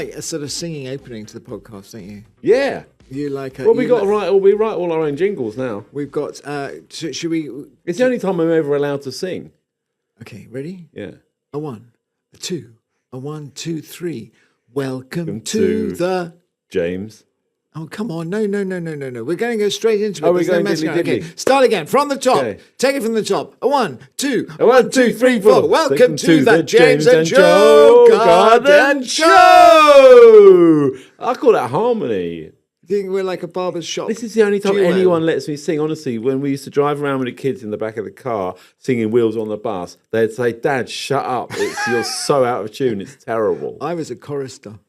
like a sort of singing opening to the podcast, don't you? Yeah. You like? Well, we write all our own jingles now. We've got. Should we? It's the only time I'm ever allowed to sing. Okay, ready? Yeah. A 1, a 2, a 1, 2, 3. Welcome to the James. Oh, come on. No. We're going to go straight into it. Oh, we're going Okay, start again. From the top. Okay. Take it from the top. A 1, 2, A 1, 2, 3, 4. Welcome to the James and Joe Garden Show. I call that harmony. I think we're like a barber's shop. This is the only time duo. anyone lets me sing. Honestly, when we used to drive around with the kids in the back of the car singing Wheels on the Bus, they'd say, Dad, shut up. You're so out of tune. It's terrible. I was a chorister.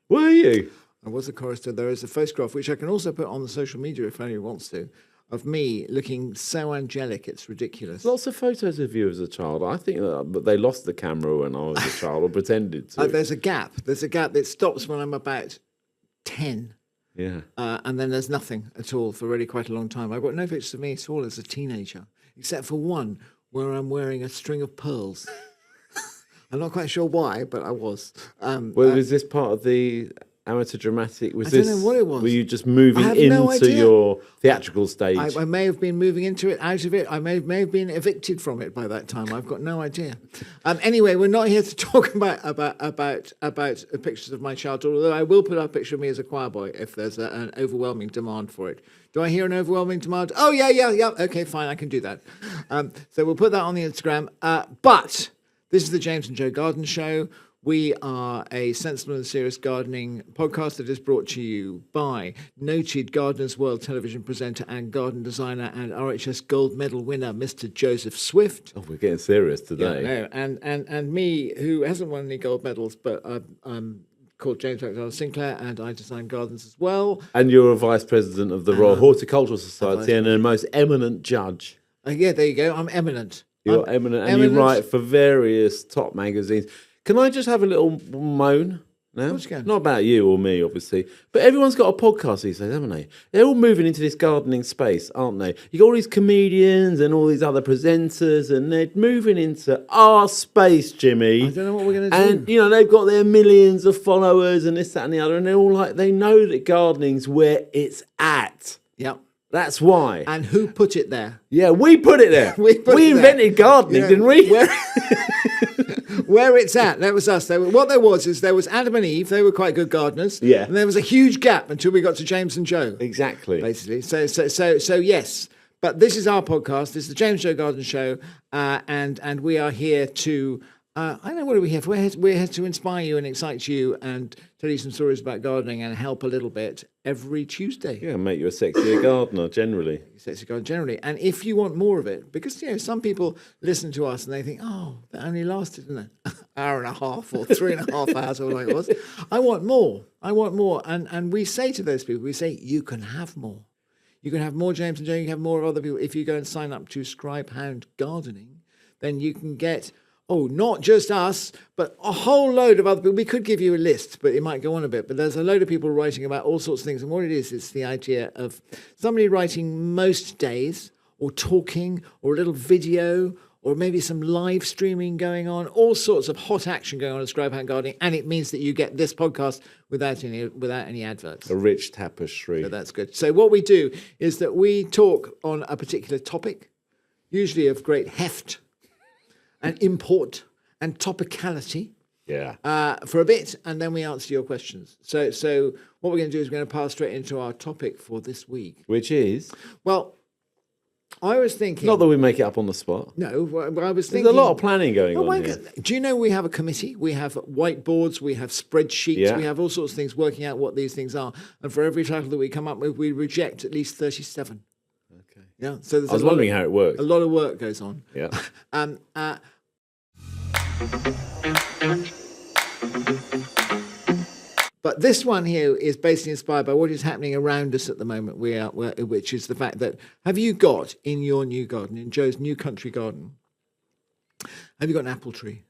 Were you? I was a chorister. There is a photograph, which I can also put on the social media if anyone wants to, of me looking so angelic, it's ridiculous. Lots of photos of you as a child. I think that they lost the camera when I was a child, or pretended to. There's a gap. There's a gap that stops when I'm about 10. Yeah. And then there's nothing at all for really quite a long time. I've got no pictures of me at all as a teenager, except for one where I'm wearing a string of pearls. I'm not quite sure why, but I was. Was this part of the amateur dramatic? I don't know what it was. Were you just moving into your theatrical stage? I may have been moving into it, out of it. I may have been evicted from it by that time. I've got no idea. Anyway, we're not here to talk about pictures of my childhood, although I will put up a picture of me as a choir boy if there's an overwhelming demand for it. Do I hear an overwhelming demand? Oh, yeah. Okay, fine, I can do that. So we'll put that on the Instagram. But this is the James and Joe Garden Show. We are a sensible and serious gardening podcast that is brought to you by noted Gardeners World television presenter and garden designer and RHS Gold Medal winner, Mr. Joseph Swift. Oh, we're getting serious today. Yeah, no, and me, who hasn't won any gold medals, but I'm called James Alexander-Sinclair, and I design gardens as well. And you're a Vice-President of the Royal Horticultural Society and a most eminent judge. Yeah, there you go. I'm eminent. You're eminent, and you write for various top magazines. Can I just have a little moan now? Of course you can. Not about you or me, obviously. But everyone's got a podcast these days, haven't they? They're all moving into this gardening space, aren't they? You got all these comedians and all these other presenters, and they're moving into our space, Jimmy. I don't know what we're going to do. And, you know, they've got their millions of followers and this, that, and the other, and they're all like, they know that gardening's where it's at. Yep. That's why. And who put it there? Yeah, we put it there. we invented gardening, didn't we? Where it's at, that was us. What there was is there was Adam and Eve. They were quite good gardeners. Yeah. And there was a huge gap until we got to James and Joe. Exactly. Basically. So yes. But this is our podcast. This is the James Joe Garden Show, and we are here to. I don't know, what are we here for? We're here to inspire you and excite you and tell you some stories about gardening and help a little bit every Tuesday. Yeah, make you a sexier gardener, generally. Sexy garden generally. And if you want more of it, because, you know, some people listen to us and they think, oh, that only lasted an hour and a half or 3.5 hours or whatever it was. I want more. And we say to those people, we say, you can have more. You can have more James and Joe, you can have more of other people. If you go and sign up to Scribe Hound Gardening, then you can get... Oh, not just us, but a whole load of other people. We could give you a list, but it might go on a bit. But there's a load of people writing about all sorts of things. And what it is, it's the idea of somebody writing most days, or talking, or a little video, or maybe some live streaming going on, all sorts of hot action going on at Scribe Hound Gardening. And it means that you get this podcast without any adverts. A rich tapestry. So that's good. So what we do is that we talk on a particular topic, usually of great heft and import and topicality for a bit, and then we answer your questions. So what we're going to do is we're going to pass straight into our topic for this week. Which is? Well, I was thinking... Not that we make it up on the spot. No, I was thinking... There's a lot of planning going on here. Do you know we have a committee? We have whiteboards, we have spreadsheets, we have all sorts of things working out what these things are. And for every title that we come up with, we reject at least 37. Okay. Yeah. So there's I was wondering how it works. A lot of work goes on. Yeah. But this one here is basically inspired by what is happening around us at the moment, which is the fact that, have you got in your new garden, in Joe's new country garden, have you got an apple tree?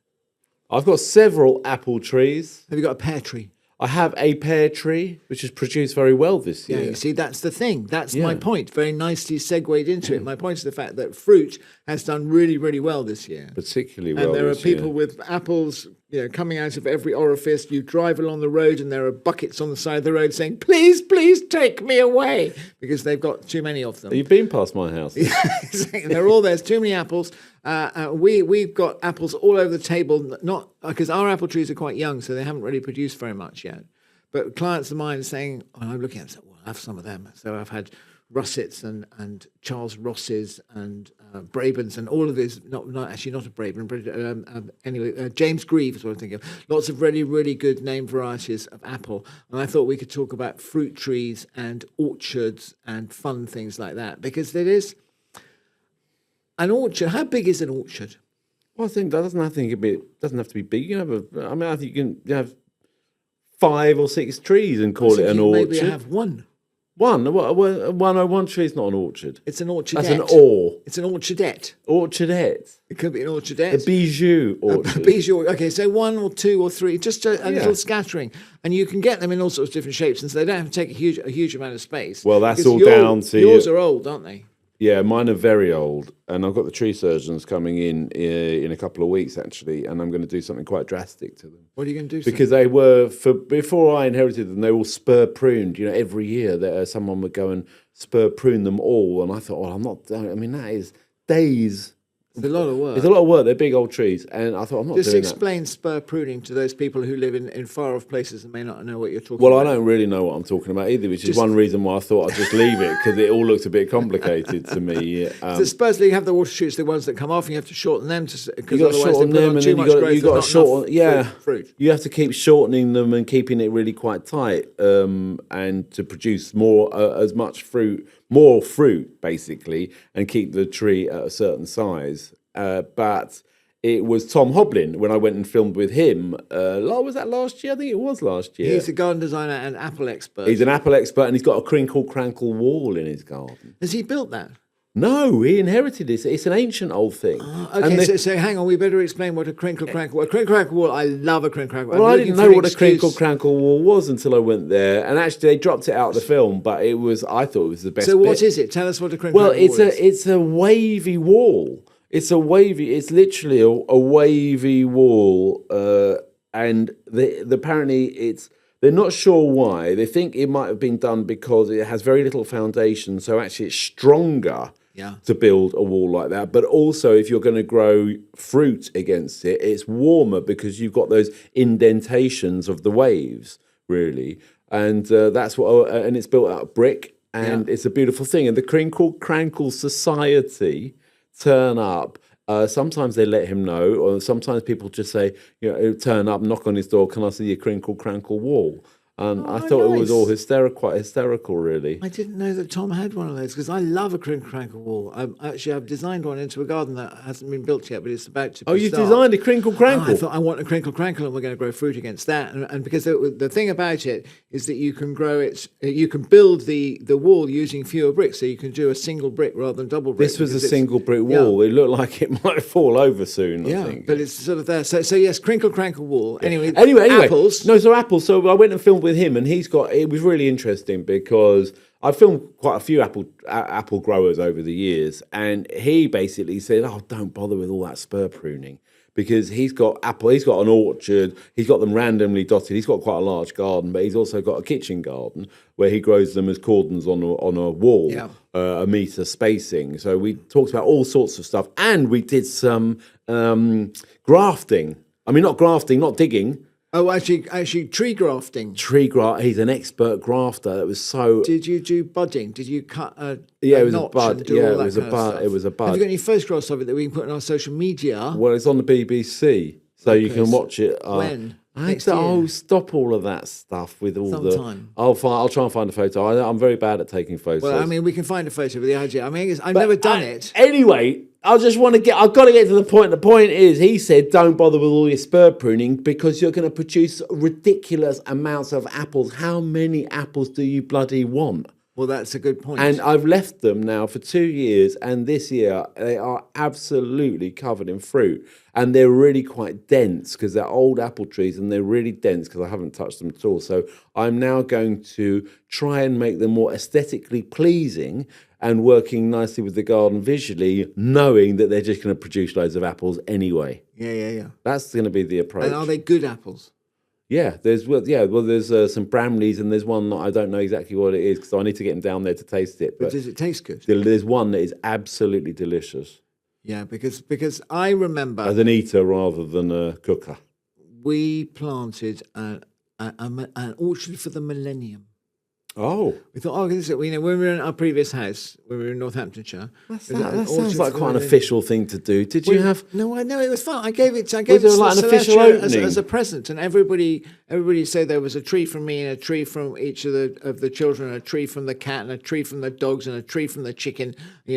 I've got several apple trees. Have you got a pear tree? I have a pear tree, which has produced very well this year. Yeah, you see, that's the thing. That's my point. Very nicely segued into it. My point is the fact that fruit has done really, really well this year. Particularly well. And there are people with apples coming out of every orifice. You drive along the road and there are buckets on the side of the road saying, please, please take me away, because they've got too many of them. You've been past my house. Exactly. They're all there's too many apples. We've got apples all over the table, not because our apple trees are quite young, so they haven't really produced very much yet. But clients of mine are saying, I'm looking at them, well, I'll have some of them. So I've had russets and Charles Rosses and Brabants and all of these, not a Brabant, but anyway, James Grieve is what I'm thinking of. Lots of really, really good name varieties of apple. And I thought we could talk about fruit trees and orchards and fun things like that, because there is an orchard. How big is an orchard? Well, I think that doesn't have to be big. You can I think you can have 5 or 6 trees and call it an orchard. Maybe I have one. One tree is not an orchard. It's an orchardette. That's an or. It's an orchardette. Orchardette. It could be an orchardette. A bijou orchard. A bijou. Okay, so 1 or 2 or 3, just a little scattering, and you can get them in all sorts of different shapes, and so they don't have to take a huge amount of space. Well, that's all down to yours are old, aren't they? Yeah, mine are very old, and I've got the tree surgeons coming in a couple of weeks actually, and I'm going to do something quite drastic to them. What are you going to do? Because they were before I inherited them, they were all spur pruned. Every year that someone would go and spur prune them all, and I thought, I'm not. I mean, that is days. It's a lot of work. It's a lot of work. They're big old trees, and I thought I'm not Just doing explain spur pruning to those people who live in far off places and may not know what you're talking about. about. Well, I don't really know what I'm talking about either, which is one reason why I thought I'd just leave it, because it all looks a bit complicated to me. So supposedly you have the water shoots, the ones that come off, and you have to shorten them because you got to shorten them, and then you got to shorten. Fruit. You have to keep shortening them and keeping it really quite tight, and to produce more more fruit basically, and keep the tree at a certain size. But it was Tom Hoblin when I went and filmed with him. Was that last year? I think it was last year. He's a garden designer and apple expert. He's an apple expert, and he's got a crinkle crankle wall in his garden. Has he built that? No, he inherited this. It's an ancient old thing. Okay, so hang on. We better explain what a crinkle crankle. A crinkle crankle wall. I love a crinkle crankle. Well, I didn't know what a crinkle crankle wall was until I went there, and actually they dropped it out of the film. But I thought it was the best. So what is it? Tell us what a crinkle crankle wall is. It's a wavy wall. It's literally a wavy wall, and apparently they're not sure why. They think it might have been done because it has very little foundation, so actually it's stronger to build a wall like that. But also, if you're going to grow fruit against it, it's warmer because you've got those indentations of the waves, really. And that's and it's built out of brick, and it's a beautiful thing. And the Crinkle Crankle Society turn up. Sometimes they let him know, or sometimes people just say, turn up, knock on his door, can I see your crinkle crankle wall? And I thought it was all quite hysterical, really. I didn't know that Tom had one of those, because I love a crinkle crankle wall. I've designed one into a garden that hasn't been built yet, but it's about to be you've designed a crinkle crankle? I thought, I want a crinkle crankle, and we're going to grow fruit against that. And because the thing about it is that you can grow it, you can build the wall using fewer bricks, so you can do a single brick rather than double brick. This was a single brick wall. It looked like it might fall over soon, I think. But it's sort of there. So yes, crinkle crankle wall. Anyway, apples. No, so apples. So I went and filmed with him, and it was really interesting because I filmed quite a few apple growers over the years, and he basically said, don't bother with all that spur pruning, because he's got an orchard, he's got them randomly dotted, he's got quite a large garden, but he's also got a kitchen garden where he grows them as cordons on a wall, a metre spacing. So we talked about all sorts of stuff, and we did some grafting. I mean, not grafting, not digging. Oh, actually, tree grafting. He's an expert grafter. That was so. Did you do budding? Did you cut a it was a notch bud. and do all that kind of stuff? It was a bud. Have you got any photographs of it that we can put on our social media? Well, it's on the BBC, so you can watch it. When? Stop all of that stuff with all Sometime. I'll try and find a photo. I'm very bad at taking photos. Well, I mean, we can find a photo with the idea. I mean, I've never done it. Anyway, I've got to get to the point. The point is, he said, don't bother with all your spur pruning because you're going to produce ridiculous amounts of apples. How many apples do you bloody want? Well, that's a good point. And I've left them now for 2 years, and this year they are absolutely covered in fruit. And they're really quite dense because they're old apple trees, and they're really dense because I haven't touched them at all. So I'm now going to try and make them more aesthetically pleasing and working nicely with the garden visually, knowing that they're just going to produce loads of apples anyway. Yeah. That's going to be the approach. And are they good apples? Yeah, there's some Bramleys, and there's one that I don't know exactly what it is, so I need to get them down there to taste it. But does it taste good? There's one that is absolutely delicious. Yeah, because I remember As an eater rather than a cooker. we planted an orchard for the millennium. Oh, We thought, this is it. When we were in our previous house, when we were in Northamptonshire, that there was an sounds orchard like for quite an the millennium. official thing to do. Did you have? No, I know it was fun. I gave it to there like an official Celestia opening? as a present, and everybody said there was a tree from me and a tree from each of the children, and a tree from the cat, and a tree from the dogs, and a tree from the chicken.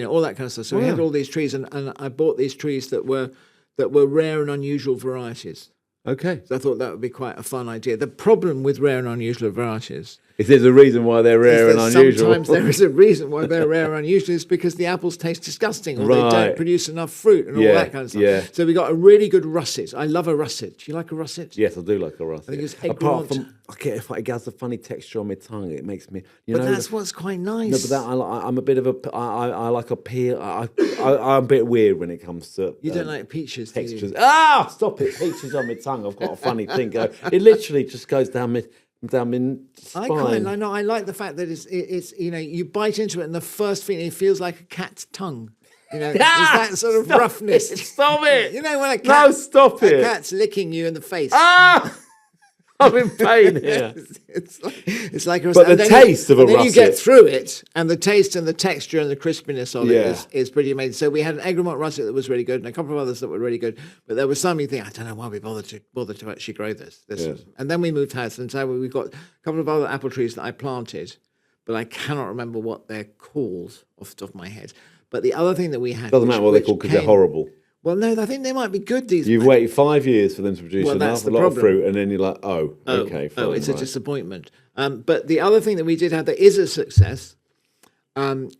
All that kind of stuff. So we had all these trees, and I bought these trees that were rare and unusual varieties. Okay. So I thought that would be quite a fun idea. The problem with rare and unusual varieties If there's a reason why they're rare and unusual. sometimes there is a reason why they're rare and unusual. It's because the apples taste disgusting, or they Right. don't produce enough fruit, and all Yeah, that kind of stuff. yeah. So we got a really good russet. I love a russet. Do you like a russet? Yes, I do like a russet. I think it's Apart eggplant. from, if it has a funny texture on my tongue, it makes me. But that's what's quite nice. No, but I'm a bit of a. I like a peel. I'm a bit weird when it comes to. You don't like peaches, do you? textures. Ah, stop it! Peaches on my tongue. I've got a funny thing. It literally just goes down my spine. I like the fact that it's you bite into it and the first thing it feels like a cat's tongue. It's that sort of Stop roughness. it, stop it! When a cat, No, stop it! a cat's licking you in the face. Ah, I'm in pain here. It's like a But the taste of a then you get russet. through it, and the taste and the texture and the crispiness of Yeah. it is pretty amazing. So we had an Egremont russet that was really good, and a couple of others that were really good. But there was some you think, I don't know why we bothered to actually grow this. And then we moved house, and so we got a couple of other apple trees that I planted, but I cannot remember what they're called off the top of my head. But the other thing that we had Doesn't matter what they're called because they're horrible. Well, no, I think they might be good. You've waited 5 years for them to produce Well, that's a the lot of problem. fruit, and then you're like, okay, fine. it's a right. disappointment. But the other thing that we did have that is a success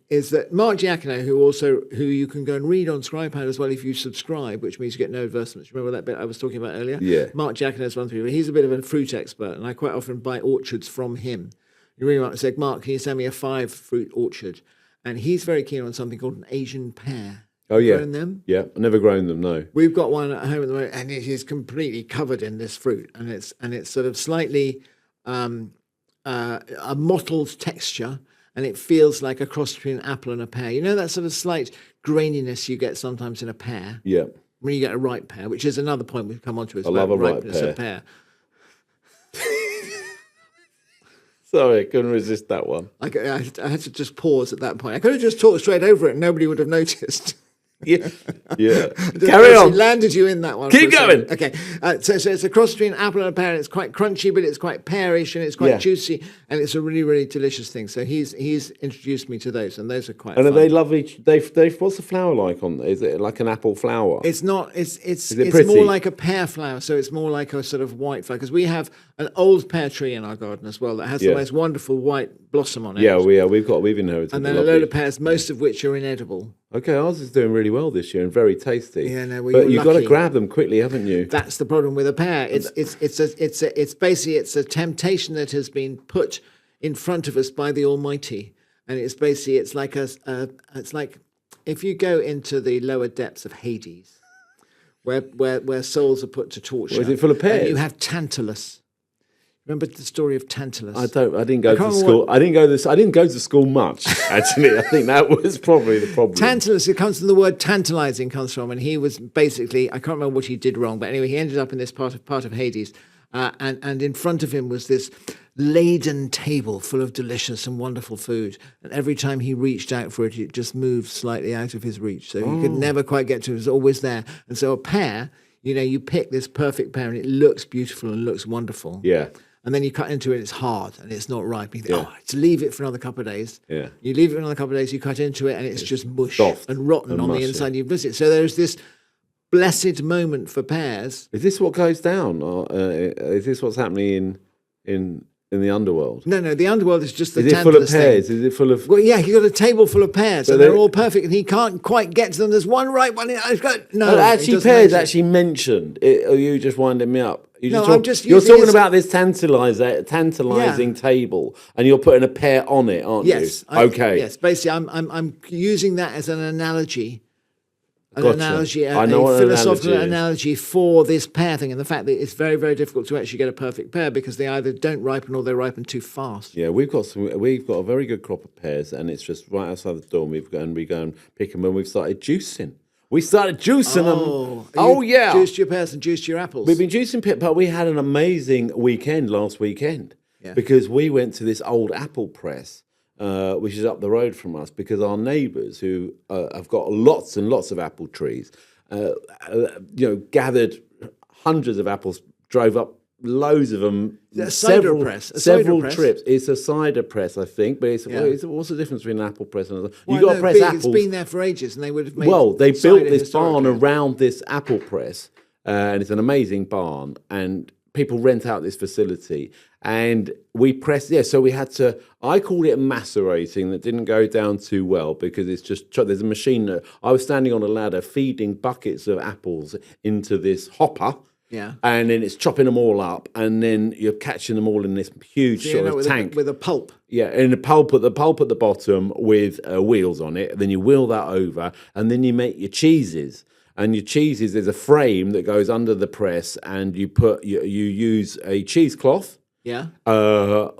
is that Mark Giacono, who you can go and read on ScribePad as well if you subscribe, which means you get no advertisements. Remember that bit I was talking about earlier? Yeah. Mark Giacono is one of the people. He's a bit of a fruit expert, and I quite often buy orchards from him. You really want to say, Mark, can you send me a 5-fruit orchard? And he's very keen on something called an Asian pear. Oh yeah, Grown them? yeah. I've never grown them. No. We've got one at home at the moment, and it is completely covered in this fruit, and it's sort of slightly a mottled texture, and it feels like a cross between an apple and a pear. You know that sort of slight graininess you get sometimes in a pear Yeah. when you get a ripe pear, which is another point we've come on to. Is I love a ripe ripeness of pear. Sorry, I couldn't resist that one. I had to just pause at that point. I could have just talked straight over it, and nobody would have noticed. Yeah, yeah. Just Carry on. Landed you in that one. Keep for a second. going. Okay. So it's a cross between apple and a pear. And it's quite crunchy, but it's quite pearish, and it's quite Yeah. juicy, and it's a really, really delicious thing. So he's introduced me to those, and those are quite. And are fun. they lovely? What's the flower like on? Is it like an apple flower? It's not. It's pretty? more like a pear flower. So it's more like a sort of white flower, because we have an old pear tree in our garden as well that has the Yeah. most wonderful white blossom on it. Yeah, we've inherited. And then the a load lovely- of pears, most of which are inedible. Okay, ours is doing really well this year and very tasty. Yeah, no, well, but you're you've got to lucky. grab them quickly, haven't you? That's the problem with a pear. It's basically a temptation that has been put in front of us by the Almighty, and it's like if you go into the lower depths of Hades, where souls are put to torture. Well, is it full of pears? And you have Tantalus. Remember the story of Tantalus? I didn't go to can't school. I didn't go to school much. Actually, I think that was probably the problem. Tantalus, it comes from the word tantalizing, comes from, and he was basically, I can't remember what he did wrong, but anyway, he ended up in this part of Hades, and in front of him was this laden table full of delicious and wonderful food, and every time he reached out for it, it just moved slightly out of his reach, so he could never quite get to it. It was always there. And so a pear, you pick this perfect pear, and it looks beautiful and looks wonderful. Yeah. And then you cut into it, it's hard and it's not ripe. You think, to leave it for another couple of days. Yeah. You leave it for another couple of days, you cut into it, and it's just mush soft and rotten and on mushy. the inside. You miss it. So there's this blessed moment for pears. Is this what goes down? Or, is this what's happening in the underworld? No, the underworld is just the Is it full of Tantalus thing. pears? Is it full of? Well, yeah, he got a table full of pears, So and they're they're- all perfect, and he can't quite get to them. There's one right one. No, Oh, actually, it doesn't pears make actually mentioned. Are you just winding me up? You're talking about this tantalizing table, and you're putting a pear on it, aren't you? Okay. Yes, basically, I'm using that as an analogy. A I know what an philosophical analogy is. analogy for this pear thing, and the fact that it's very, very difficult to actually get a perfect pear because they either don't ripen or they ripen too fast. Yeah, we've got a very good crop of pears, and it's just right outside the door. And we go and pick them, and we've started juicing. We started juicing them. Oh yeah, Juiced your pears and juiced your apples. We've been juicing pit, but we had an amazing weekend last weekend because we went to this old apple press, which is up the road from us, because our neighbours who have got lots and lots of apple trees, gathered hundreds of apples, drove up loads of them. Several trips. It's a cider press, I think, but what's the difference between an apple press and another? Well, You got to press apples. It's been there for ages, and they would have made. Well, they built this barn historically. around this apple press, and it's an amazing barn, and people rent out this facility. And we pressed, so we had to, I called it macerating. That didn't go down too well because it's just, there's a machine that, I was standing on a ladder feeding buckets of apples into this hopper. Yeah. And then it's chopping them all up, and then you're catching them all in this huge tank. With a pulp. Yeah, and the pulp at the bottom with wheels on it. Then you wheel that over, and then you make your cheeses. And your cheeses, there's a frame that goes under the press, and you use a cheesecloth. Yeah.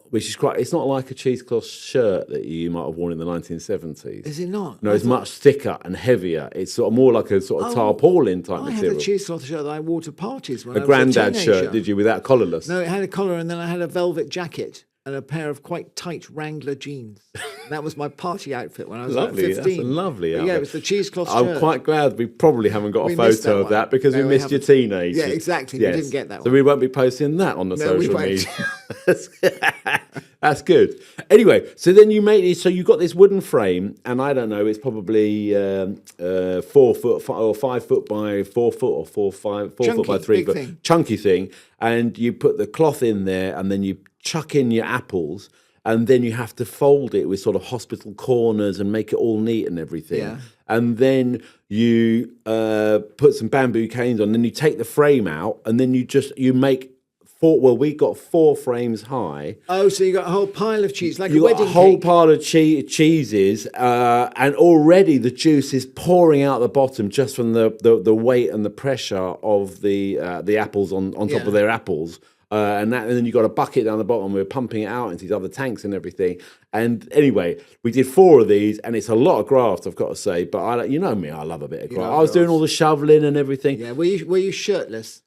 Which is it's not like a cheesecloth shirt that you might have worn in the 1970s. Is it not? No, it's much thicker and heavier. It's sort of more like a sort of tarpaulin type I material. had a cheesecloth shirt that I wore to parties when I was granddad a teenager. shirt, did you, without collarless? No, it had a collar, and then I had a velvet jacket and a pair of quite tight Wrangler jeans. That was my party outfit when I was like 15. That's a lovely outfit. Yeah, it was the cheesecloth shirt. I'm quite glad we probably haven't got a missed photo that of one. that because No, we we missed your haven't. teenage. Yeah, exactly. Yes. We didn't get that one. So we won't be posting that on the No, we social won't. media. That's good. Anyway, so then you made it. So you got this wooden frame, and I don't know, it's probably 4 foot or 5 foot by 4 foot or 4 foot by 3 foot, thing. chunky thing, and you put the cloth in there, and then you chuck in your apples. And then you have to fold it with sort of hospital corners and make it all neat and everything. Yeah. And then you put some bamboo canes on. Then you take the frame out, and then you make 4. Well, we got 4 frames high. Oh, so you got a whole pile of cheese, like You a got wedding a whole cake. pile of cheeses, and already the juice is pouring out the bottom just from the weight and the pressure of the apples on top of their apples. And then you got a bucket down the bottom. We're pumping it out into these other tanks and everything. And anyway, we did 4 of these, and it's a lot of graft, I've got to say. But you know me, I love a bit of graft. I was doing all the shoveling and everything. Yeah, were you shirtless?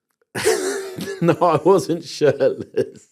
No, I wasn't shirtless.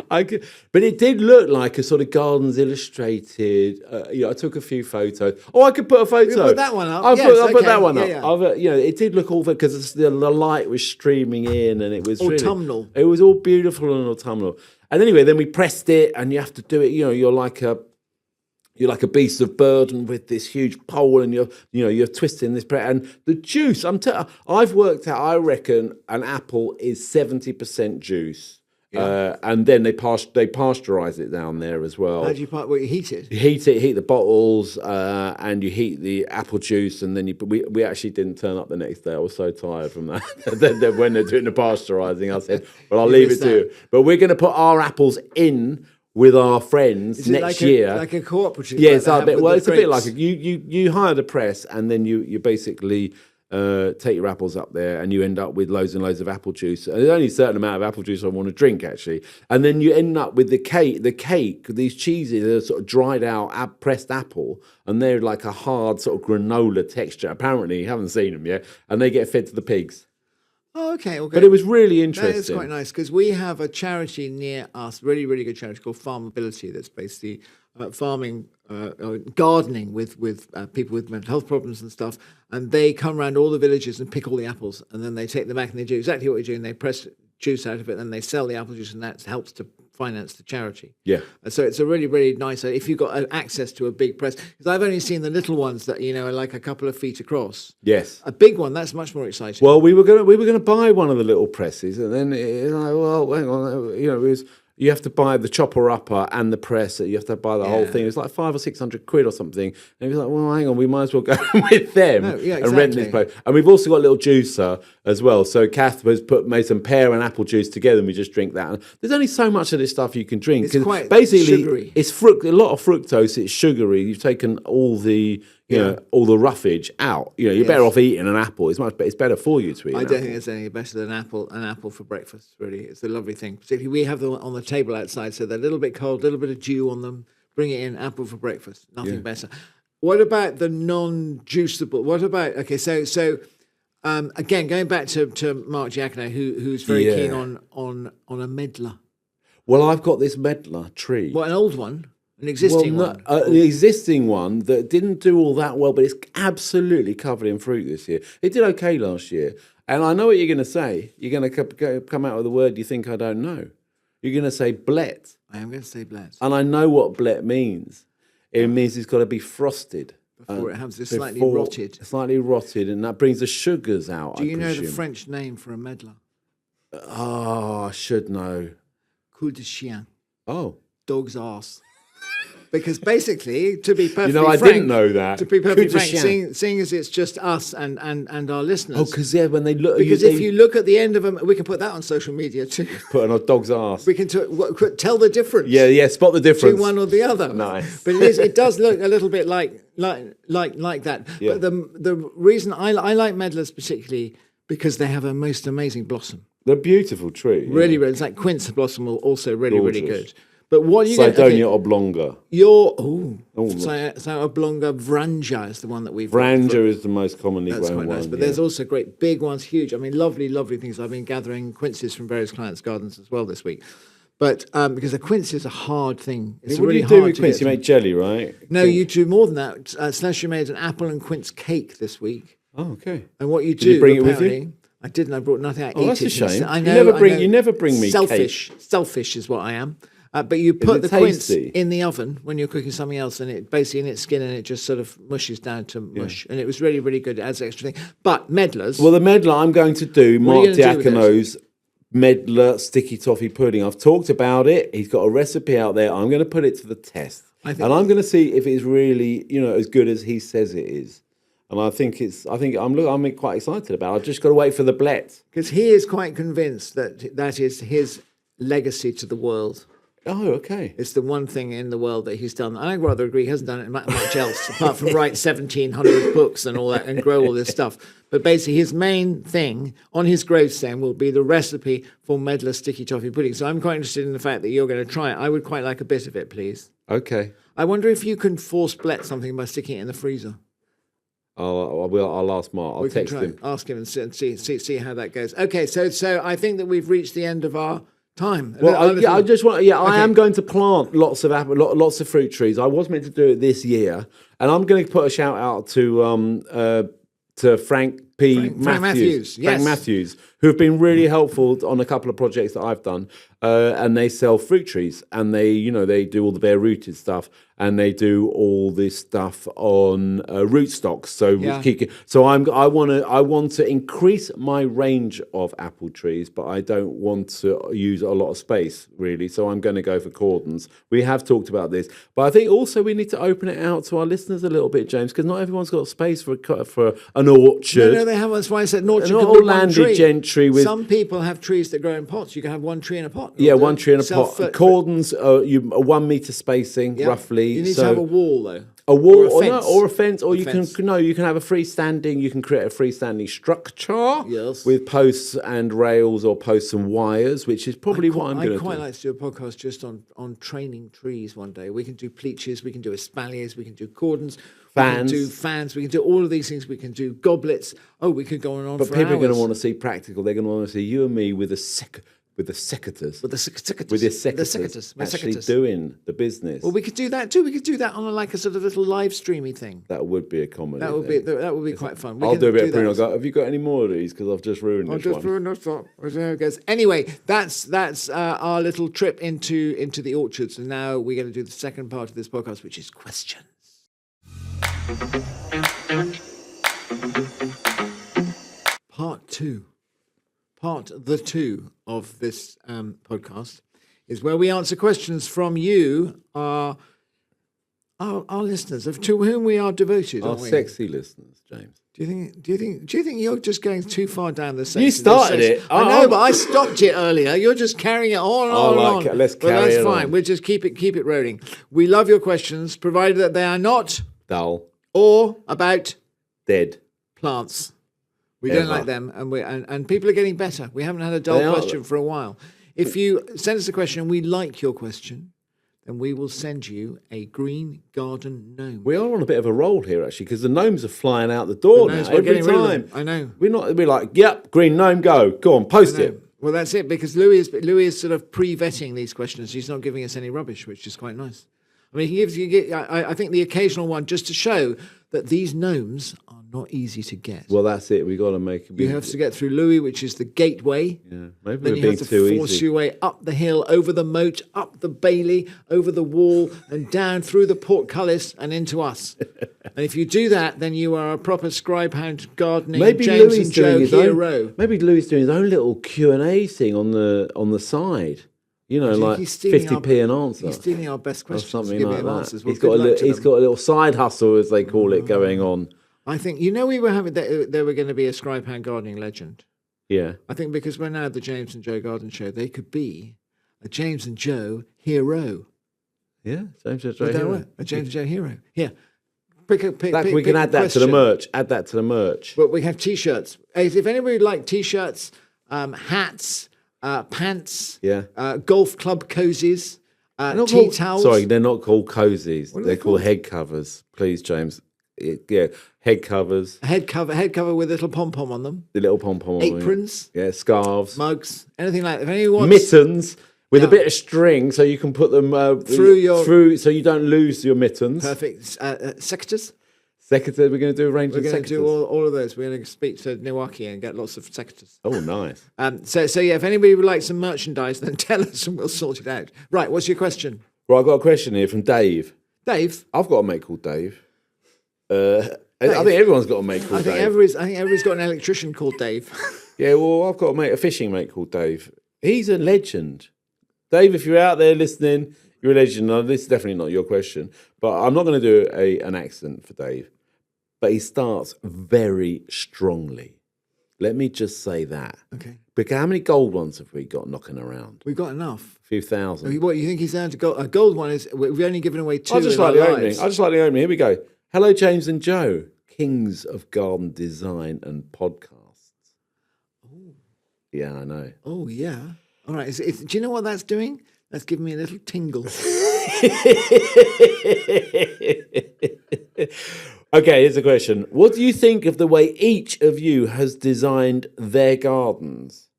But it did look like a sort of Gardens Illustrated. I took a few photos. Oh, I could put a photo. You put that one up. I put that one up. Yeah. It did look all because the light was streaming in, and it was autumnal. It was all beautiful and autumnal. And anyway, then we pressed it, and you have to do it. You're like a beast of burden with this huge pole, and you're twisting this bread. And the juice, I've worked out. I reckon an apple is 70% juice. Yeah. And then they pasteurize it down there as well. How do you you heat it? You heat the bottles, and you heat the apple juice, and then we actually didn't turn up the next day. I was so tired from that. then when they're doing the pasteurizing, I said, "Well, I'll leave it to you." But we're going to put our apples in with our friends next year, like a cooperative. Yeah, like it's a bit. Well, it's a bit like grapes. you hire the press, and then you basically. Take your apples up there, and you end up with loads and loads of apple juice. And there's only a certain amount of apple juice I want to drink, actually. And then you end up with the cake. These cheeses are sort of dried out, pressed apple, and they're like a hard sort of granola texture. Apparently, you haven't seen them yet, and they get fed to the pigs. Oh, okay. But it was really interesting. That is quite nice because we have a charity near us, really, really good charity called Farmability. That's basically farming, gardening with people with mental health problems and stuff. And they come around all the villages and pick all the apples, and then they take them back and they do exactly what you're doing. They press juice out of it, and then they sell the apple juice, and that helps to finance the charity. Yeah. So it's a really, really nice. If you've got access to a big press, because I've only seen the little ones that are like a couple of feet across. Yes. A big one, that's much more exciting. Well, we were gonna buy one of the little presses, and then hang on, it was You have to buy the chopper upper and the press. You have to buy the whole thing. It's like 500 or 600 quid or something. And you're like, well, hang on, we might as well go with them and rent this place. And we've also got a little juicer as well. So Kath has made some pear and apple juice together, and we just drink that. And there's only so much of this stuff you can drink. It's quite basically sugary. It's a lot of fructose. It's sugary. You've taken all the all the roughage out. You're better off eating an apple. It's better for you to eat. I don't think there's any better than an apple for breakfast. Really, it's a lovely thing. Particularly, we have them on the table outside, so they're a little bit cold, a little bit of dew on them. Bring it in, apple for breakfast. Nothing better. What about the non-juiceable? What about so again, going back to Mark Giacono, who's very keen on a medlar. Well, I've got this medlar tree. What, an old one? An existing one? An existing one that didn't do all that well, but it's absolutely covered in fruit this year. It did okay last year. And I know what you're going to say. You're going to come out with a word you think I don't know. You're going to say blet. I am going to say blet. And I know what blet means. It means it's got to be frosted. Before it has slightly rotted. Slightly rotted, and that brings the sugars out. Do you know the French name for a medlar? I should know. Cul de chien. Oh. Dog's arse. Because basically, to be perfectly I frank, didn't know that. To be perfectly frank, seeing as it's just us and our listeners. Oh, because when they look, because if you look at the end of them, we can put that on social media too. Put on a dog's arse. We can tell the difference. Yeah, spot the difference to one or the other. Nice, but it does look a little bit like that. Yeah. But the reason I like medlars particularly because they have a most amazing blossom. They're a beautiful tree. Really, it's like quince blossom, also really good. But what are you Cydonia oblonga. So oblonga vranja is the one that we've Vranja is the most commonly grown quite one. Nice, but there's also great big ones, huge. I mean, lovely things. I've been gathering quinces from various clients' gardens as well this week. But because a quince is a hard thing. It's what really do you do hard with quince? You make jelly, right? No, you do more than that. Celestia made an apple and quince cake this week. Oh, okay. And what you do, Did you bring it with you? I didn't. I brought nothing. I ate that's it. A shame. I know. You never bring me selfish. cake. Selfish is what I am. But you put the quince in the oven when you're cooking something else, and it basically in its skin, and it just sort of mushes down to mush. And it was really, really good. It adds extra thing. But medlars. Well, the medlar I'm going to do Mark Diacono's medlar sticky toffee pudding. I've talked about it. He's got a recipe out there. I'm going to put it to the test, and I'm going to see if it's really as good as he says it is. And I'm quite excited about it. I've just got to wait for the blet. Because he is quite convinced that is his legacy to the world. Oh, okay. It's the one thing in the world that he's done. I rather agree he hasn't done it much else, apart from write 1,700 books and all that and grow all this stuff. But basically his main thing on his gravestone will be the recipe for medlar sticky toffee pudding. So I'm quite interested in the fact that you're going to try it. I would quite like a bit of it, please. Okay. I wonder if you can force blet something by sticking it in the freezer. I'll ask Mark. I'll text him. Ask him and see how that goes. Okay, so I think that we've reached the end of our time. Well, I just want. Yeah, okay. I am going to plant lots of fruit trees. I was meant to do it this year, and I'm going to put a shout out to Frank Matthews, yes. Frank Matthews, who have been really helpful on a couple of projects that I've done. And they sell fruit trees, and they do all the bare rooted stuff, and they do all this stuff on rootstocks. So I want to increase my range of apple trees, but I don't want to use a lot of space really. So I'm going to go for cordons. We have talked about this, but I think also we need to open it out to our listeners a little bit, James, because not everyone's got space for an orchard. No, they haven't. That's why I said an orchard. Not all landed gentry. Some people have trees that grow in pots. You can have one tree in a pot. Yeah, one tree in a pot. Cordons, a 1 meter spacing, roughly. You need to have a wall, though. A wall, or a fence, or you can have a freestanding. You can create a freestanding structure with posts and rails, or posts and wires, which is probably what I'm going to do. I'd quite like to do a podcast just on training trees one day. We can do pleaches, we can do espaliers, we can do cordons, fans. We can do fans, we can do all of these things. We can do goblets. Oh, we could go on but for people hours. are going to want to see practical. They're going to want to see you and me with the secateurs. Actually doing the business. Well, we could do that too. We could do that on a sort of little live streamy thing. That would be a comedy. That would be quite fun. I'll do a bit of pruning. Have you got any more of these? Because I've just ruined this one. Ruined this one. There it goes. Anyway, that's our little trip into the orchards, and now we're going to do the second part of this podcast, which is questions. Part 2 of this podcast is where we answer questions from you, our listeners, to whom we are devoted. Our aren't we? sexy listeners, James. Do you think you're just going too far down the sexy? You started it. I know, but I stopped it earlier. You're just carrying it on and on. Let's but carry that's it fine. on. We'll just keep it rolling. We love your questions, provided that they are not Dull. or about Dead. plants. We Ever. don't like them, and people are getting better. We haven't had a dull They are. question for a while. If you send us a question and we like your question, then we will send you a green garden gnome. We are on a bit of a roll here, actually, because the gnomes are flying out the door now We're every getting rid of time. them. I know. We're like, yep, green gnome, go on, post it. Well, that's it, because Louis is sort of pre-vetting these questions. He's not giving us any rubbish, which is quite nice. I mean, I think the occasional one just to show that these gnomes are not easy to get. Well, that's it. We got to make. You have to get through Louis, which is the gateway. Yeah, maybe Then we're you being have too to force easy. your way up the hill, over the moat, up the bailey, over the wall, and down through the portcullis and into us. And if you do that, then you are a proper scribe hound gardening Maybe James Louis and Joe doing his hero. own. Maybe Louis is doing his own little Q&A thing on the side. You know, like He's stealing 50p an answer. He's stealing our best Or questions. something giving like him that. answers. Well, He's got a little side hustle, as they call it, going on. I think, we were having, there were going to be a scribe hound gardening legend. Yeah. I think because we're now the James and Joe Garden Show, they could be a James and Joe hero. Yeah, James and Would that Joe. work? A James and Joe hero. Here. We can add that to the merch. Add that to the merch. But we have T-shirts. If anybody would like T-shirts, hats, pants, golf club cozies, tea towels. Sorry, they're not called cozies. They're called head covers. Please, James. Yeah, head covers. A head cover with a little pom-pom on them. The little pom-pom. Aprons. Yeah, scarves. Mugs. Anything like that. If anyone wants... Mittens. With a bit of string, so you can put them through, so you don't lose your mittens. Perfect. Secateurs. Secateurs, we're going to do a range of secateurs. We're going to do all of those. We're going to speak to Niwaki and get lots of secateurs. Oh, nice. So yeah, if anybody would like some merchandise, then tell us and we'll sort it out. Right, what's your question? Right, I've got a question here from Dave. Dave? I've got a mate called Dave. I think everyone's got a mate called Dave. I think everybody's got an electrician called Dave. Yeah, well, I've got a fishing mate called Dave. He's a legend. Dave, if you're out there listening, you're a legend. Now, this is definitely not your question, but I'm not going to do an accent for Dave. But he starts very strongly. Let me just say that. Okay. Because how many gold ones have we got knocking around? We've got enough. A few thousand. What, you think he's down to gold? A gold one is, we've only given away 2 I just in like our the lives. opening. Here we go. Hello, James and Joe, kings of garden design and podcasts. Oh. Yeah, I know. Oh, yeah. All right. Do you know what that's doing? That's giving me a little tingle. Okay, here's a question. What do you think of the way each of you has designed their gardens?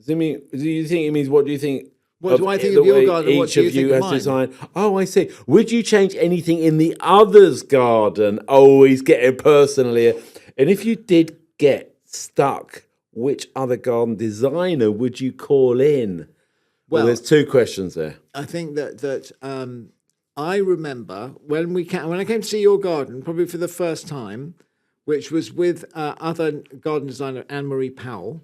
Do you think it means what do you think? What do I think of your garden? What Each do you of think you of has mine? designed. Oh, I see. Would you change anything in the other's garden? Oh, he's getting personal here. And if you did get stuck, which other garden designer would you call in? Well, there's 2 questions there. I think that I remember when I came to see your garden, probably for the first time, which was with other garden designer Anne-Marie Powell,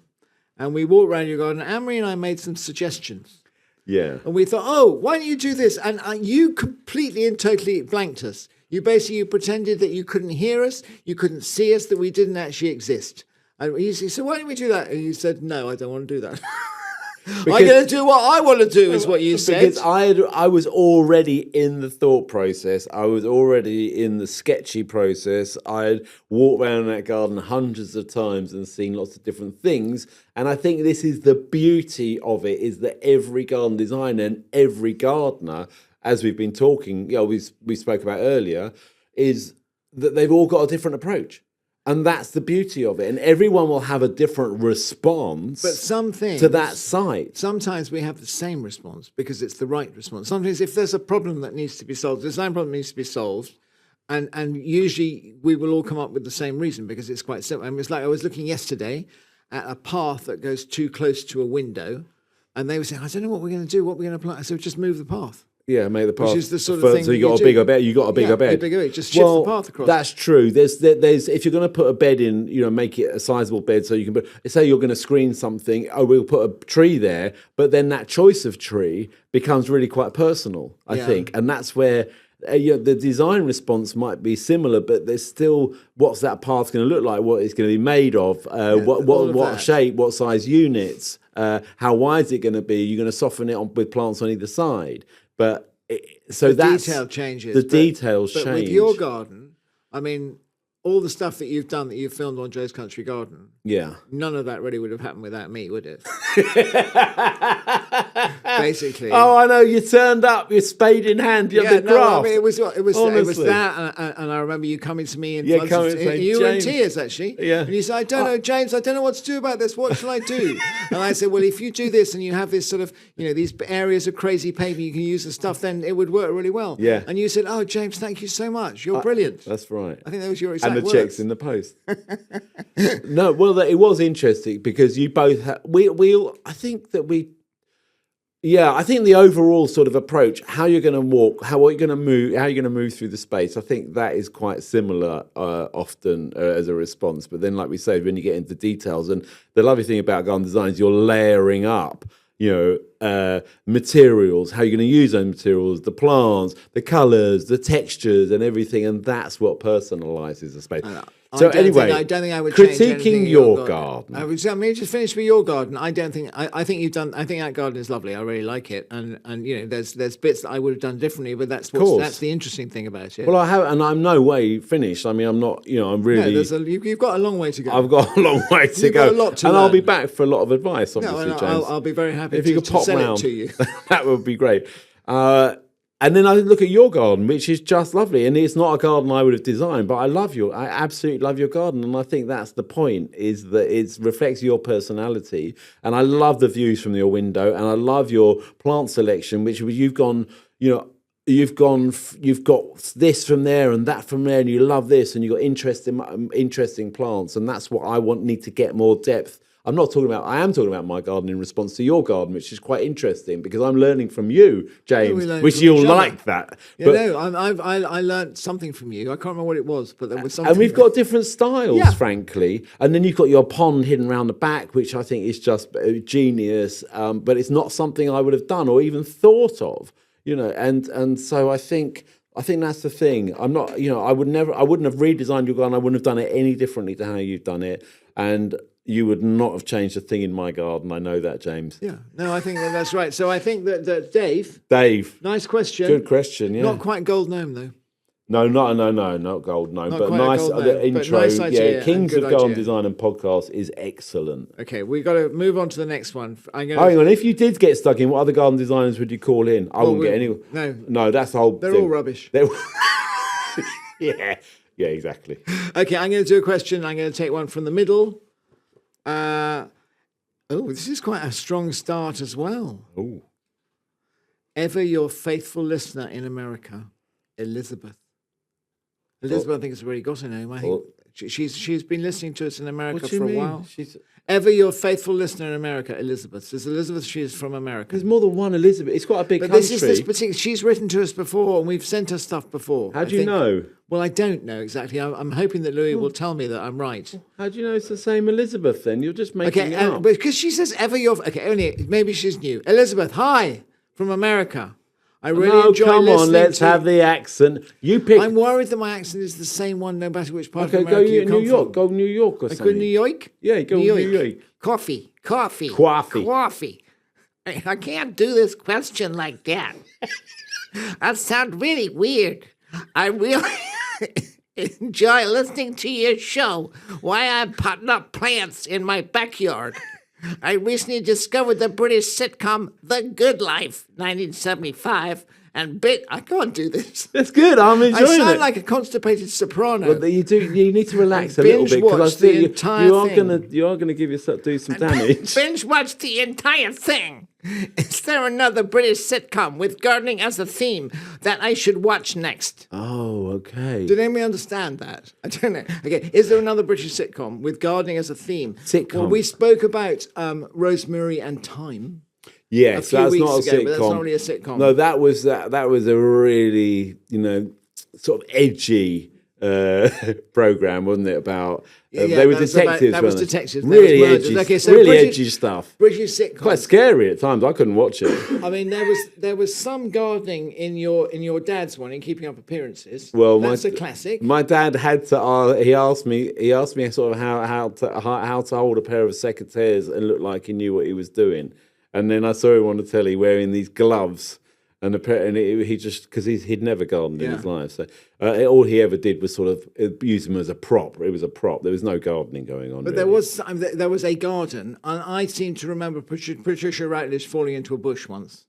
and we walked around your garden. Anne-Marie and I made some suggestions. Yeah. And we thought, oh, why don't you do this? And you completely and totally blanked us. You pretended that you couldn't hear us, you couldn't see us, that we didn't actually exist. And you said, so why don't we do that? And you said, no, I don't want to do that. I'm going to do what I want to do, is what you said. Because I was already in the thought process. I was already in the sketchy process. I had walked around that garden hundreds of times and seen lots of different things. And I think this is the beauty of it, is that every garden designer and every gardener, as we've been talking, we spoke about earlier, is that they've all got a different approach. And that's the beauty of it. And everyone will have a different response to that site. Sometimes we have the same response because it's the right response. Sometimes if there's a problem that needs to be solved, the same problem needs to be solved. And usually we will all come up with the same reason because it's quite simple. I mean, it's like I was looking yesterday at a path that goes too close to a window. And they were saying, I don't know what we're going to do, what we're going to plant. I said, just move the path. make the path. Which is the sort of thing so you got a bigger bed. You got a bigger bed. Bigger bed. Just shift the path across. That's true. There's if you're going to put a bed in, make it a sizable bed so you can put. Say you're going to screen something. Oh, we'll put a tree there, but then that choice of tree becomes really quite personal. I think, and that's where. The design response might be similar, but there's still what's that path going to look like? What it's going to be made of? What shape? What size units? How wide is it going to be? You're going to soften it on with plants on either side, but the detail changes. The details change. But with your garden, I mean, all the stuff that you've done that you've filmed on Joe's Country Garden. Yeah. None of that really would have happened without me, would it? Basically. Oh, I know. You turned up, your spade in hand, you had the graft. I mean, it was that, and I remember you coming to me and you were in tears actually. Yeah. And you said, I don't know, James, I don't know what to do about this. What shall I do? And I said, well, if you do this and you have this sort of, these areas of crazy paving, you can use the stuff, then it would work really well. Yeah. And you said, oh, James, thank you so much. You're brilliant. That's right. I think that was your exact words. Checks in the post. No, well, it was interesting because you both I think the overall sort of approach, how you're going to walk, how you're going to move through the space, I think that is quite similar often as a response. But then, like we said, when you get into details, and the lovely thing about garden design is you're layering up, materials, how you're going to use those materials, the plants, the colours, the textures, and everything, and that's what personalises the space. So anyway, I don't think I would critiquing your garden. I mean, just finish with your garden. I don't think I think you've done. I think that garden is lovely. I really like it, and there's bits that I would have done differently, but that's the interesting thing about it. Well, I have, and I'm no way finished. I mean, I'm not. I'm really. No, you've got a long way to go. I've got a long way to go, got a lot to learn. I'll be back for a lot of advice. Obviously, James. I'll be very happy if you could pop send round it to you. That would be great. And then I look at your garden, which is just lovely. And it's not a garden I would have designed, but I absolutely love your garden. And I think that's the point, is that it reflects your personality. And I love the views from your window, and I love your plant selection, which you've got this from there and that from there, and you love this, and you've got interesting plants. And that's what need to get more depth. I am talking about my garden in response to your garden, which is quite interesting because I'm learning from you, James, which you'll like that. I learned something from you. I can't remember what it was, but there was something. And we've got different styles, frankly. And then you've got your pond hidden around the back, which I think is just genius. But it's not something I would have done or even thought of, And so I think that's the thing. I'm not, I wouldn't have redesigned your garden. I wouldn't have done it any differently to how you've done it. And you would not have changed a thing in my garden. I know that, James. Yeah. No, I think that's right. So I think that Dave. Nice question. Good question, yeah. Not quite gold gnome, though. No, not gold gnome. But nice intro. Nice idea, Kings of Garden Design and Podcast is excellent. Okay, we've got to move on to the next one. Hang on, if you did get stuck in, what other garden designers would you call in? I wouldn't get any. No, that's the whole thing. They're all rubbish. Yeah, exactly. Okay, I'm going to do a question. I'm going to take one from the middle. This is quite a strong start as well. Oh. Ever your faithful listener in America, Elizabeth. Elizabeth, I think, has already got her name. I think she's been listening to us in America for a while. Ever your faithful listener in America, Elizabeth. There's Elizabeth, she is from America. There's more than one Elizabeth. It's quite a big country. This is this particular. She's written to us before, and we've sent her stuff before. How do you know? Well, I don't know exactly. I'm hoping that Louis will tell me that I'm right. How do you know it's the same Elizabeth then? You're just making it up. Because she says ever your... Okay, maybe she's new. Elizabeth, hi, from America. I really enjoy come on, let's have the accent. You pick. I'm worried that my accent is the same one no matter which part of America you come from. Go New York or something. Go New York? Yeah, go New York. Coffee. I can't do this question like that. That sounds really weird. I really enjoy listening to your show while I'm potting up plants in my backyard. I recently discovered the British sitcom The Good Life, 1975, and I can't do this. That's good. I'm enjoying it. I sound like a constipated soprano. Well, you need to relax a little bit because I think you are gonna do some damage. Binge watch the entire thing. Is there another British sitcom with gardening as a theme that I should watch next? Oh, okay. Did anybody understand that? I don't know. Okay, is there another British sitcom with gardening as a theme? Sitcom. Well, we spoke about Rosemary and Thyme. Yes, few that's weeks not a ago, sitcom. but that's not really a sitcom. No, that was a really, sort of edgy program, wasn't it? About they were detectives. That was weren't they? detectives. That Really was murders. edgy, Okay, so really edgy stuff. British sitcom. Quite scary at times. I couldn't watch it. I mean, there was some gardening in your dad's one in Keeping Up Appearances. Well, that's a classic. My dad had to. He asked me sort of how to hold a pair of secateurs and look like he knew what he was doing. And then I saw him on the telly wearing these gloves. And he just, because he'd never gardened in his life, so all he ever did was sort of use him as a prop. It was a prop. There was no gardening going on. But really. there was a garden, and I seem to remember Patricia Routledge falling into a bush once.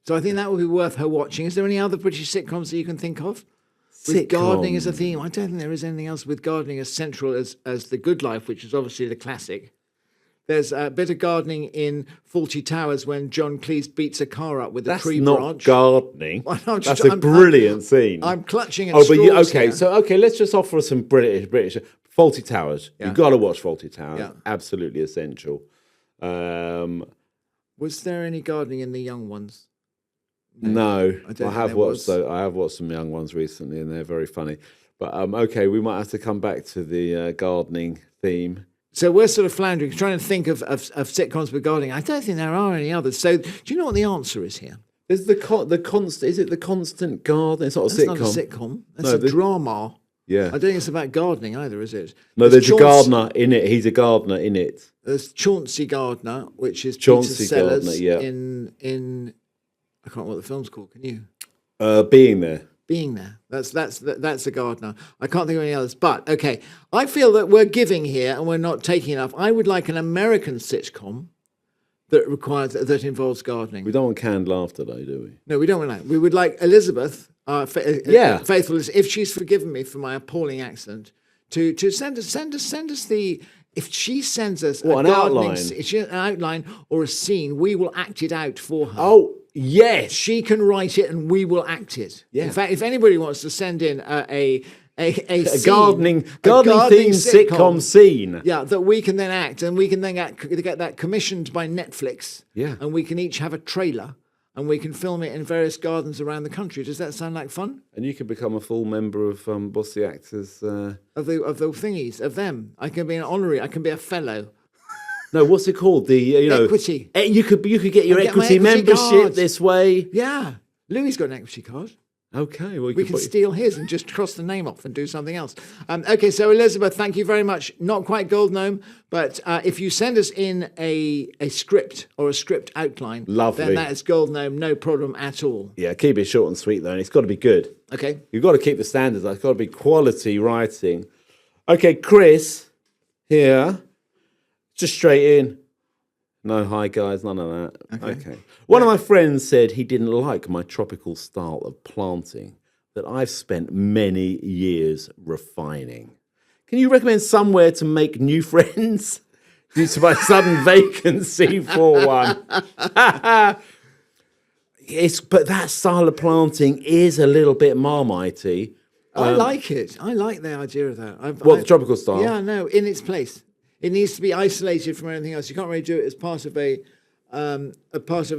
So I think that would be worth her watching. Is there any other British sitcoms that you can think of with gardening as a theme? I don't think there is anything else with gardening as central as The Good Life, which is obviously the classic. There's a bit of gardening in Fawlty Towers when John Cleese beats a car up with a tree branch. That's not gardening. Well, that's a brilliant scene. I'm clutching at straws okay. Let's just offer some British Fawlty Towers. Yeah. You've got to watch Fawlty Towers. Yeah. Absolutely essential. Was there any gardening in The Young Ones? No, I have watched some Young Ones recently, and they're very funny. But okay, we might have to come back to the gardening theme. So we're sort of floundering, trying to think of sitcoms with gardening. I don't think there are any others. So do you know what the answer is here? Is the constant? Is it the constant garden? It's not a sitcom. That's not a sitcom. That's a drama. Yeah. I don't think it's about gardening either, is it? No, there's a gardener in it. He's a gardener in it. There's Chauncey Gardner, which is Chauncey Peter Sellers Gardner, yeah. in I can't remember what the film's called. Can you? Being There. Being There. That's a gardener. I can't think of any others. But okay, I feel that we're giving here and we're not taking enough. I would like an American sitcom that involves gardening. We don't want canned laughter, though, do we? No, we don't want that. We would like Elizabeth, faithful, if she's forgiven me for my appalling accent, to send us the. If she sends us an outline, an outline or a scene, we will act it out for her. Oh, yes. She can write it and we will act it. Yeah. In fact, if anybody wants to send in a gardening themed sitcom scene. Yeah, that we can then act, and we can then get that commissioned by Netflix. Yeah. And we can each have a trailer, and we can film it in various gardens around the country. Does that sound like fun? And you can become a full member of what's the actors? Of the thingies, of them. I can be an honorary, I can be a fellow. No, what's it called? The equity. You could get your equity membership card this way. Yeah. Louis got an equity card. Okay, well, we can steal his and just cross the name off and do something else. Okay, so Elizabeth, thank you very much. Not quite Gold Gnome, but if you send us in a script or a script outline, lovely, then that is Gold Gnome, no problem at all. Yeah, keep it short and sweet though, and it's got to be good. Okay, you've got to keep the standards. It's got to be quality writing. Okay, Chris, here, just straight in. No, hi guys, none of that. Okay. One of my friends said he didn't like my tropical style of planting that I've spent many years refining. Can you recommend somewhere to make new friends due to my sudden vacancy for one? Yes, but that style of planting is a little bit Marmitey. I like it. I like the idea of that. The tropical style? Yeah, no, in its place. It needs to be isolated from anything else. You can't really do it as part of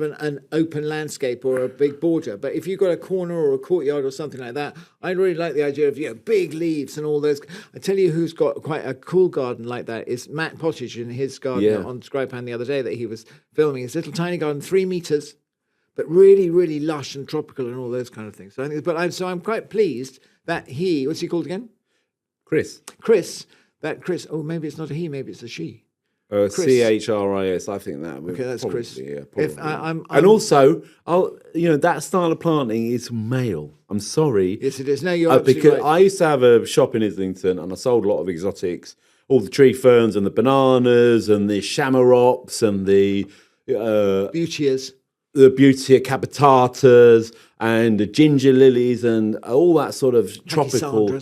an open landscape or a big border. But if you've got a corner or a courtyard or something like that, I really like the idea of big leaves and all those. I tell you who's got quite a cool garden like that is Matt Pottage in his garden on Scripan the other day that he was filming. His little tiny garden, 3 meters, but really, really lush and tropical and all those kind of things. So I think, I'm quite pleased that what's he called again? Chris. Chris, maybe it's not a he, maybe it's a she. CHRIS, I think that would that's probably, Chris. Yeah, probably. And also, that style of planting is male. I'm sorry. Yes, it is. No, you're absolutely because right. I used to have a shop in Islington, and I sold a lot of exotics, all the tree ferns and the bananas and the shamrocks and the Buteas. The Butea capitatas and the ginger lilies and all that sort of tropical.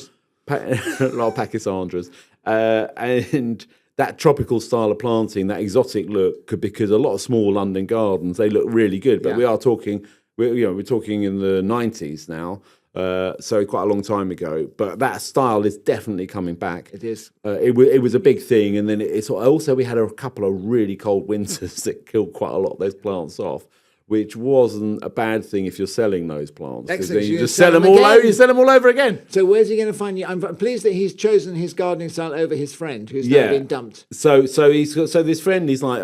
A lot of Pachysandras. And that tropical style of planting, that exotic look, because a lot of small London gardens, they look really good. But we're talking in the 90s now. So quite a long time ago. But that style is definitely coming back. It is. It was a big thing, and then it's also we had a couple of really cold winters that killed quite a lot of those plants off, which wasn't a bad thing if you're selling those plants. Excellent. Then you You're just gonna sell them sell all them over. again. You sell them all over again. So where's he going to find you? I'm pleased that he's chosen his gardening style over his friend, who's now been dumped. So this friend is like,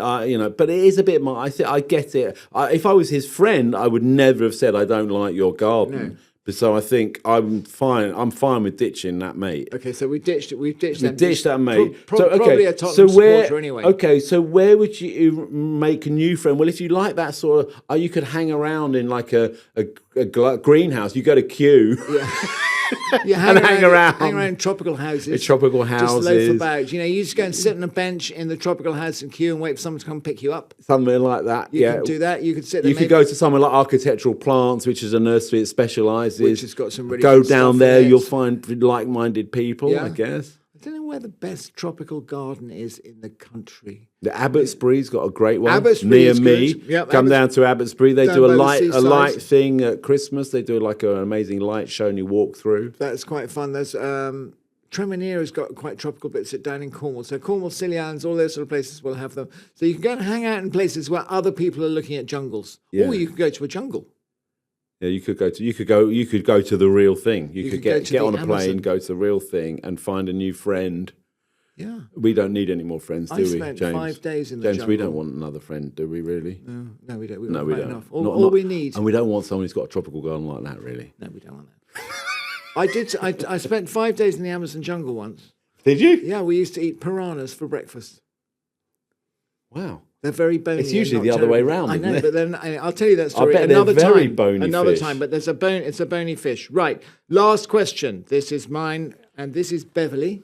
but it is a bit more. I get it. If I was his friend, I would never have said I don't like your garden. No. But so I think I'm fine. I'm fine with ditching that mate. Okay, so we've ditched That mate. Probably a Tottenham supporter anyway. Okay, so where would you make a new friend? Well, if you like that sort of, you could hang around in like a greenhouse. You go to Kew. You hang around. Hang around tropical houses. In tropical houses. Just loaf about. You just go and sit on a bench in the tropical house and queue and wait for someone to come pick you up. Something like that. You could do that. You could sit there. You could go to somewhere like Architectural Plants, which is a nursery that specialises. Which has got some really Go good down stuff there, in it. you'll find like-minded people, I guess. I don't know where the best tropical garden is in the country. The Abbotsbury's got a great one Abbotsbury near is me. good. Yep, Come down to Abbotsbury. They down do by a the light seaside. thing at Christmas. They do like an amazing light show and you walk through. That's quite fun. There's Tremenere has got quite tropical bits down in Cornwall. So Cornwall, Scilly Islands, all those sort of places will have them. So you can go and hang out in places where other people are looking at jungles. Yeah. Or you could go to a jungle. Yeah, you could go to the real thing. You could go get to on the a plane, Amazon. go to the real thing, and find a new friend. Yeah. We don't need any more friends, do I we, spent James? 5 days in the James, jungle. we don't want another friend, do we? Really? No, we don't. No, we don't. Enough. All we need. And we don't want someone who's got a tropical garden like that, really. No, we don't want that. I spent 5 days in the Amazon jungle once. Did you? Yeah, we used to eat piranhas for breakfast. Wow. They're very bony. It's usually and the not other way terrible. round, I isn't know, it? but then I'll tell you that story bet they're another very time. bony Another fish. time, but there's a bone. It's a bony fish. Right. Last question. This is mine, and this is Beverly,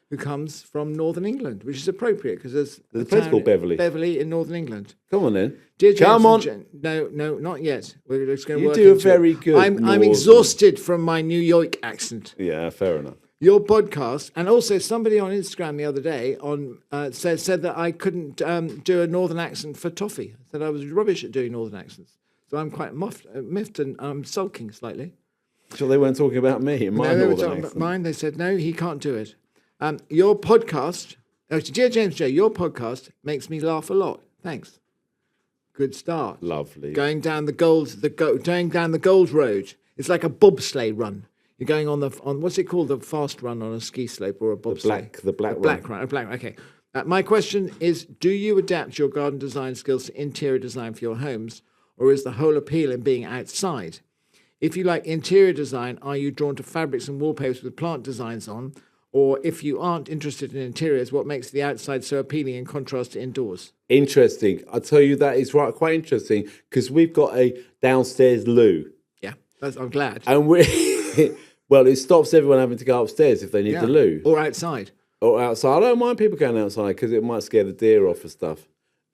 who comes from Northern England, which is appropriate because there's a place called Beverly. Beverly in Northern England. Come on then. Dear James Come on. No, not yet. We're just going to You work do a into very it. good I'm Northern. exhausted from my New York accent. Yeah, fair enough. Your podcast, and also somebody on Instagram the other day said that I couldn't do a northern accent for toffee. Said I was rubbish at doing northern accents. So I'm quite miffed and I'm sulking slightly. So they weren't talking about me and my No, they were northern talking about accent. mine. They said no, he can't do it. Your podcast, dear James J, your podcast makes me laugh a lot. Thanks. Good start. Lovely. Going down the gold road. It's like a bobsleigh run. You're going on what's it called? The fast run on a ski slope or a bobsleigh? The black run. Okay. My question is, do you adapt your garden design skills to interior design for your homes, or is the whole appeal in being outside? If you like interior design, are you drawn to fabrics and wallpapers with plant designs on? Or if you aren't interested in interiors, what makes the outside so appealing in contrast to indoors? Interesting. I'll tell you that is quite interesting because we've got a downstairs loo. Yeah, I'm glad. And well, it stops everyone having to go upstairs if they need the loo. Or outside. Or outside. I don't mind people going outside because it might scare the deer off and stuff.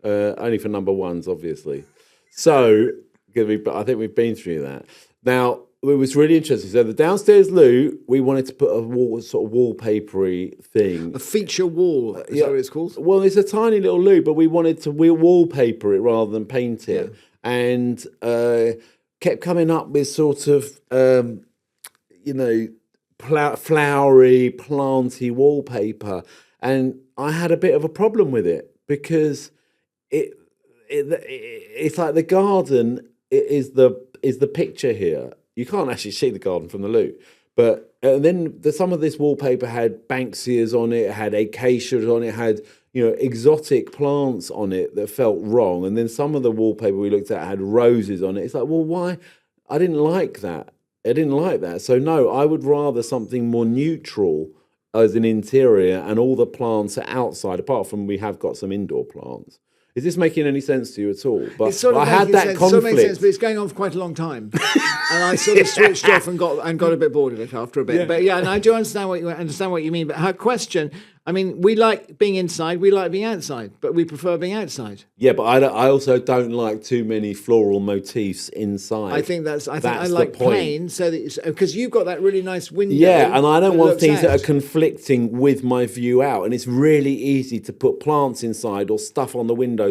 Only for number ones, obviously. So, I think we've been through that. Now, it was really interesting. So the downstairs loo, we wanted to put a sort of wallpapery thing. A feature wall, is that what it's called? Well, it's a tiny little loo, but we wanted to wallpaper it rather than paint it. Yeah. And kept coming up with sort of, flowery, planty wallpaper. And I had a bit of a problem with it because it's like the garden is the picture here. You can't actually see the garden from the loo. But then some of this wallpaper had Banksias on it, had acacias on it, had exotic plants on it that felt wrong. And then some of the wallpaper we looked at had roses on it. It's like, well, why? I didn't like that. So no, I would rather something more neutral as an interior and all the plants are outside, apart from we have got some indoor plants. Is this making any sense to you at all? But It's sort of I had that sense. conflict. Sort of makes sense, but it's going on for quite a long time, and I sort of switched off and got a bit bored of it after a bit. Yeah. But yeah, and I do understand what you mean. But her question, I mean, we like being inside, we like being outside, but we prefer being outside. Yeah, but I also don't like too many floral motifs inside. I think I the like point. plain, so that because you've got that really nice window. Yeah, and I don't want looks things that out. are conflicting with my view out. And it's really easy to put plants inside or stuff on the windowsill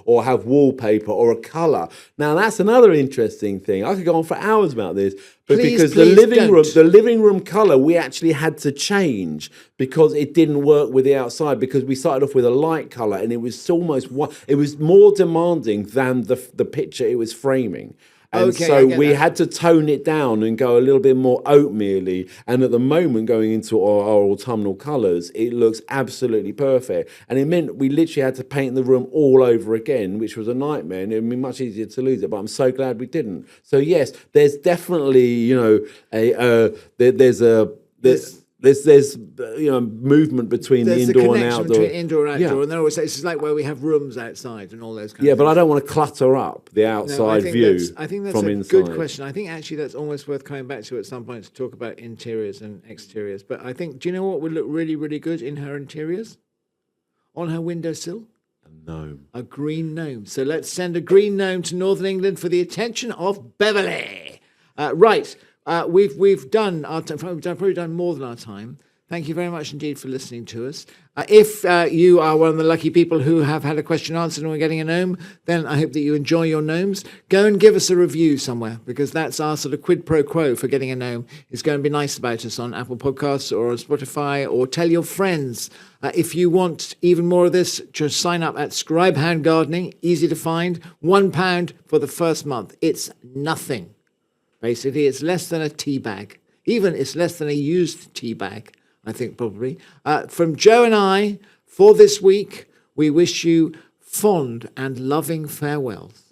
or have wallpaper or a colour. Now, that's another interesting thing. I could go on for hours about this. But Please, because please the living room colour, we actually had to change because it didn't work with the outside. Because we started off with a light colour, and it was almost it was more demanding than the picture it was framing. And Okay, I so get we that. had to tone it down and go a little bit more oatmeal-y. And at the moment, going into our autumnal colours, it looks absolutely perfect. And it meant we literally had to paint the room all over again, which was a nightmare. And it would be much easier to lose it. But I'm so glad we didn't. So yes, there's definitely, you know, there's movement between There's the the indoor and connection outdoor. between indoor and outdoor, Yeah. and then always it's like where we have rooms outside and all those kinds Yeah, of but I things. don't want to clutter up the No, outside view I think that's from a inside. good question. I think actually that's almost worth coming back to at some point to talk about interiors and exteriors. But I think, do you know what would look really, really good in her interiors? On her windowsill? No. A green gnome. So let's send a green gnome to Northern England for the attention of Beverly. Right. We've done our time. We've probably done more than our time. Thank you very much indeed for listening to us. If you are one of the lucky people who have had a question answered and we're getting a gnome, then I hope that you enjoy your gnomes. Go and give us a review somewhere, because that's our sort of quid pro quo for getting a gnome. Is go and be nice about us on Apple Podcasts or on Spotify, or tell your friends. If you want even more of this, just sign up at Scribehound Gardening. Easy to find. £1 for the first month. It's nothing. Basically, it's less than a tea bag. Even it's less than a used tea bag, I think, probably. From Joe and I, for this week, we wish you fond and loving farewells.